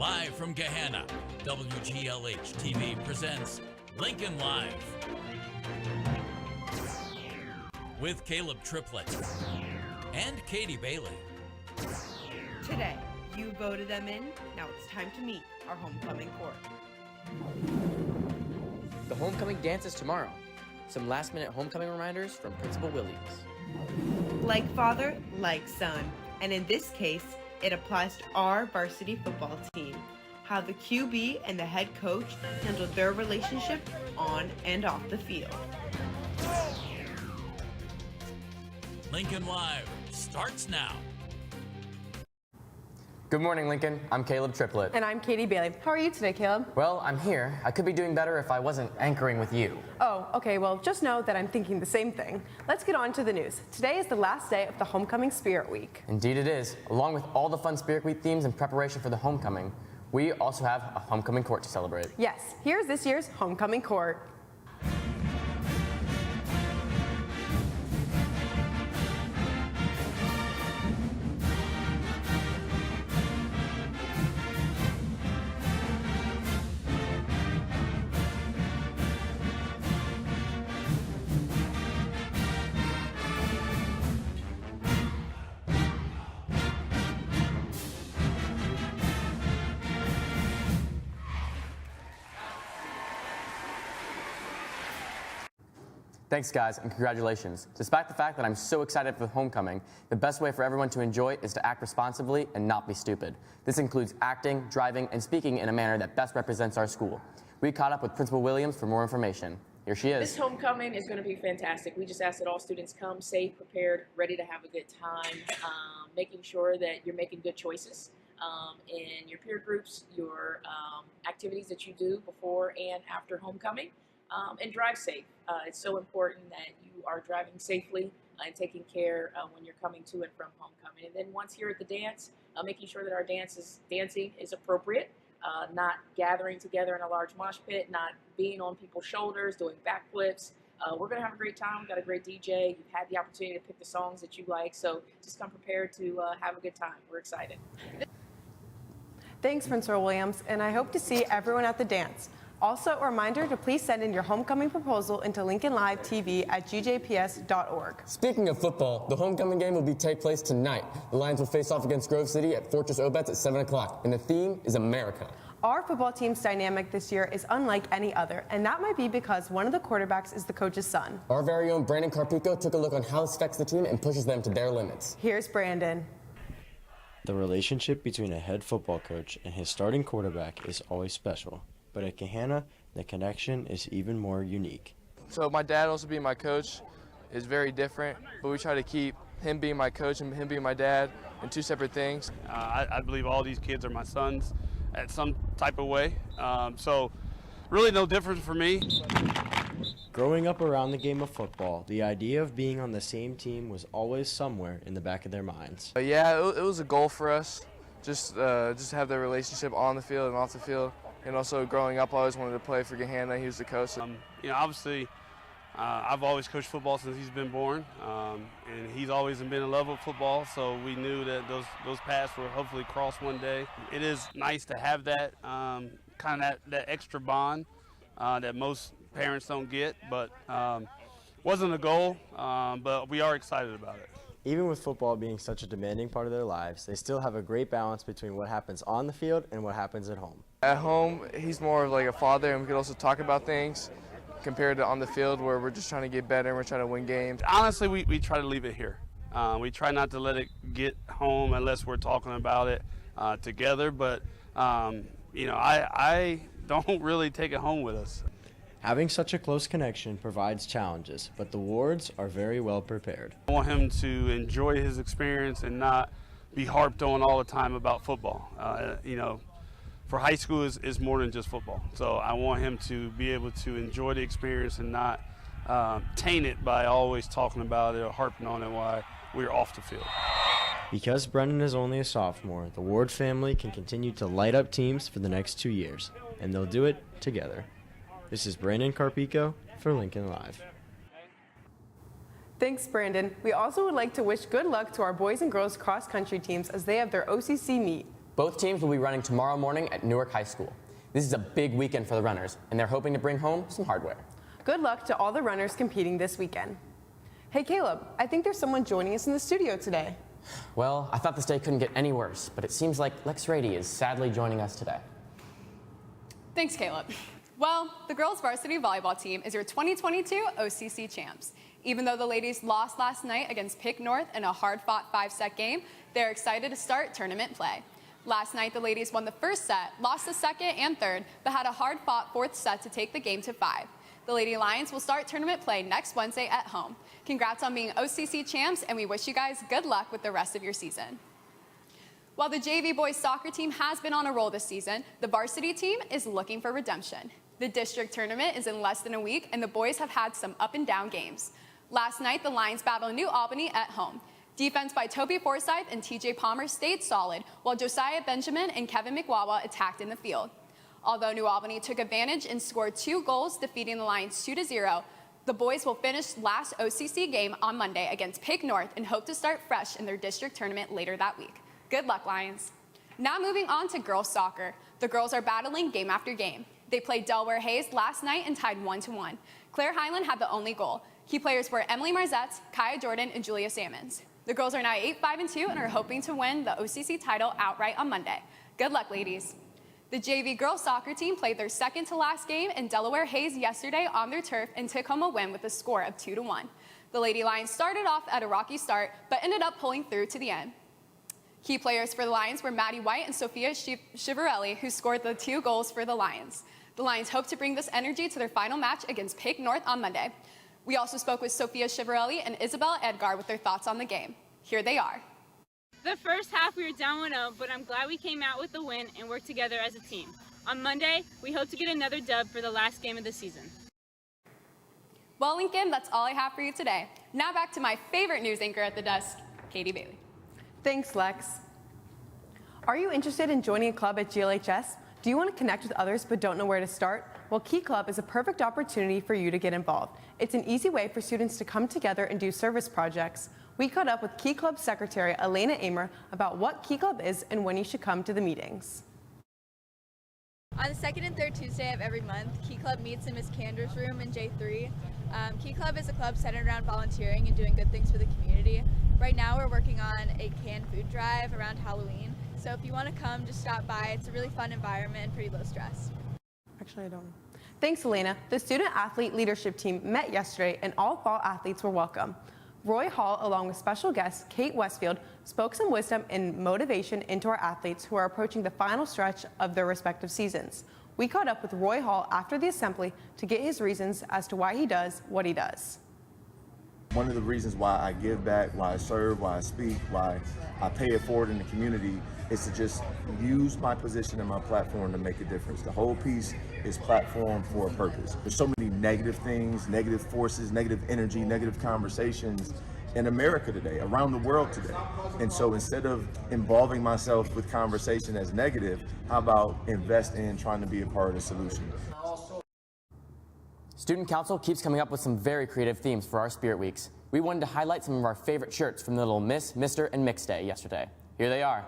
Live from Gahanna, WGLH TV presents Lincoln Live. With Caleb Triplett and Katie Bailey. Today, you voted them in. Now it's time to meet our homecoming court. The homecoming dance is tomorrow. Some last-minute homecoming reminders from Principal Williams. Like father, like son. And in this case, it applies to our varsity football team. How the QB and the head coach handled their relationship on and off the field. Lincoln Live starts now. Good morning, Lincoln. I'm Caleb Triplett. And I'm Katie Bailey. How are you today, Caleb? Well, I'm here. I could be doing better if I wasn't anchoring with you. Oh, okay. Well, just know that I'm thinking the same thing. Let's get on to the news. Today is the last day of the Homecoming Spirit Week. Indeed it is. Along with all the fun Spirit Week themes in preparation for the homecoming, we also have a homecoming court to celebrate. Yes, here's this year's homecoming court. Thanks, guys, and congratulations. Despite the fact that I'm so excited for homecoming, the best way for everyone to enjoy is to act responsibly and not be stupid. This includes acting, driving, and speaking in a manner that best represents our school. We caught up with Principal Williams for more information. Here she is. This homecoming is going to be fantastic. We just ask that all students come safe, prepared, ready to have a good time, making sure that you're making good choices in your peer groups, your activities that you do before and after homecoming. And drive safe. It's so important that you are driving safely and taking care when you're coming to and from homecoming. And then once here at the dance, making sure that our dancing is appropriate, not gathering together in a large mosh pit, not being on people's shoulders, doing backflips. We're going to have a great time. We've got a great DJ. You've had the opportunity to pick the songs that you like, so just come prepared to have a good time. We're excited. Thanks, Principal Williams, and I hope to see everyone at the dance. Also, a reminder to please send in your homecoming proposal into lincolnlivetv@gjps.org. Speaking of football, the homecoming game will take place tonight. The Lions will face off against Grove City at Fortress Obetz at 7 o'clock, and the theme is America. Our football team's dynamic this year is unlike any other, and that might be because one of the quarterbacks is the coach's son. Our very own Brandon Carpico took a look on how this affects the team and pushes them to their limits. Here's Brandon. The relationship between a head football coach and his starting quarterback is always special. But at Gahanna, the connection is even more unique. So my dad also being my coach is very different, but we try to keep him being my coach and him being my dad in two separate things. I believe all these kids are my sons at some type of way, so really no difference for me. Growing up around the game of football, the idea of being on the same team was always somewhere in the back of their minds. Yeah, it was a goal for us, just to have that relationship on the field and off the field. And also growing up, I always wanted to play for Gahanna. He was the coach. Obviously, I've always coached football since he's been born, and he's always been in love with football, so we knew that those paths would hopefully cross one day. It is nice to have that kind of that extra bond that most parents don't get, but wasn't a goal, but we are excited about it. Even with football being such a demanding part of their lives, they still have a great balance between what happens on the field and what happens at home. At home, he's more of like a father, and we could also talk about things compared to on the field where we're just trying to get better and we're trying to win games. Honestly, we try to leave it here. We try not to let it get home unless we're talking about it together, but I don't really take it home with us. Having such a close connection provides challenges, but the Wards are very well prepared. I want him to enjoy his experience and not be harped on all the time about football. For high school is more than just football. So I want him to be able to enjoy the experience and not taint it by always talking about it or harping on it while we're off the field. Because Brendan is only a sophomore, the Ward family can continue to light up teams for the next 2 years, and they'll do it together. This is Brandon Carpico for Lincoln Live. Thanks, Brandon. We also would like to wish good luck to our boys and girls cross-country teams as they have their OCC meet. Both teams will be running tomorrow morning at Newark High School. This is a big weekend for the runners, and they're hoping to bring home some hardware. Good luck to all the runners competing this weekend. Hey Caleb, I think there's someone joining us in the studio today. Well, I thought this day couldn't get any worse, but it seems like Lex Rady is sadly joining us today. Thanks, Caleb. Well, the girls varsity volleyball team is your 2022 OCC champs. Even though the ladies lost last night against Pick North in a hard-fought 5-set game, they're excited to start tournament play. Last night, the ladies won the first set, lost the second and third, but had a hard-fought fourth set to take the game to 5. The Lady Lions will start tournament play next Wednesday at home. Congrats on being OCC champs, and we wish you guys good luck with the rest of your season. While the JV boys soccer team has been on a roll this season, the varsity team is looking for redemption. The district tournament is in less than a week, and the boys have had some up and down games. Last night, the Lions battled New Albany at home. Defense by Toby Forsyth and TJ Palmer stayed solid, while Josiah Benjamin and Kevin McWawa attacked in the field. Although New Albany took advantage and scored 2 goals, defeating the Lions 2-0, the boys will finish last OCC game on Monday against Pick North and hope to start fresh in their district tournament later that week. Good luck, Lions. Now moving on to girls soccer. The girls are battling game after game. They played Delaware Hayes last night and tied 1-1. Claire Highland had the only goal. Key players were Emily Marzette, Kaya Jordan, and Julia Salmons. The girls are now 8-5-2 and are hoping to win the OCC title outright on Monday. Good luck, ladies. The JV girls soccer team played their second to last game in Delaware Hayes yesterday on their turf and took home a win with a score of 2-1. The Lady Lions started off at a rocky start, but ended up pulling through to the end. Key players for the Lions were Maddie White and Sophia Chivarelli, who scored the 2 goals for the Lions. The Lions hope to bring this energy to their final match against Pick North on Monday. We also spoke with Sophia Chivarelli and Isabel Edgar with their thoughts on the game. Here they are. The first half we were down 1-0, but I'm glad we came out with the win and worked together as a team. On Monday, we hope to get another dub for the last game of the season. Well, Lincoln, that's all I have for you today. Now back to my favorite news anchor at the desk, Katie Bailey. Thanks, Lex. Are you interested in joining a club at GLHS? Do you want to connect with others but don't know where to start? Well, Key Club is a perfect opportunity for you to get involved. It's an easy way for students to come together and do service projects. We caught up with Key Club Secretary Elena Amer about what Key Club is and when you should come to the meetings. On the second and third Tuesday of every month, Key Club meets in Ms. Cander's room in J3. Key Club is a club centered around volunteering and doing good things for the community. Right now we're working on a canned food drive around Halloween. So if you want to come, just stop by. It's a really fun environment and pretty low stress. Actually, I don't. Thanks, Elena. The student athlete leadership team met yesterday and all fall athletes were welcome. Roy Hall, along with special guest Kate Westfield, spoke some wisdom and motivation into our athletes who are approaching the final stretch of their respective seasons. We caught up with Roy Hall after the assembly to get his reasons as to why he does what he does. One of the reasons why I give back, why I serve, why I speak, why I pay it forward in the community is to just use my position and my platform to make a difference. The whole piece is platform for a purpose. There's so many negative things, negative forces, negative energy, negative conversations in America today, around the world today. And so instead of involving myself with conversation as negative, how about invest in trying to be a part of the solution? Student Council keeps coming up with some very creative themes for our Spirit Weeks. We wanted to highlight some of our favorite shirts from the little Miss, Mr., and Mix Day yesterday. Here they are.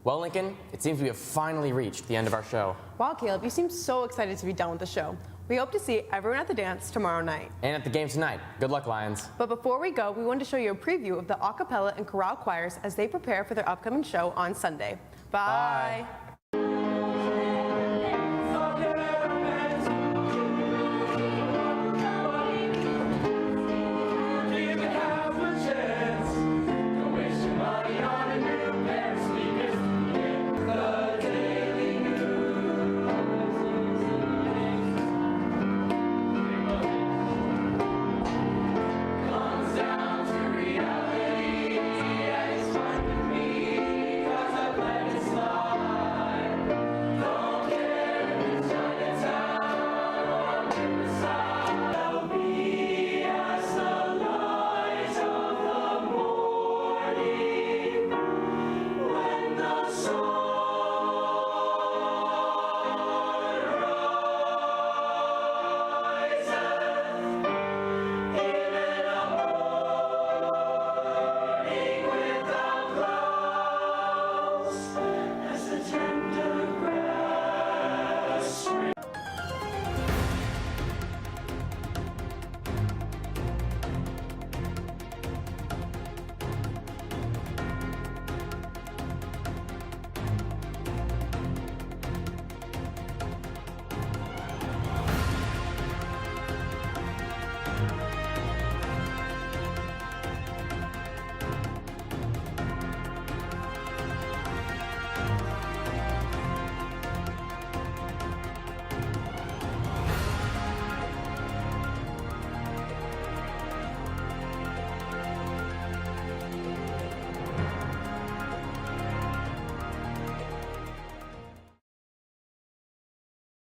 Well, Lincoln, it seems we have finally reached the end of our show. Wow, Caleb, you seem so excited to be done with the show. We hope to see everyone at the dance tomorrow night. And at the game tonight. Good luck, Lions. But before we go, we wanted to show you a preview of the a cappella and chorale choirs as they prepare for their upcoming show on Sunday. Bye. Bye.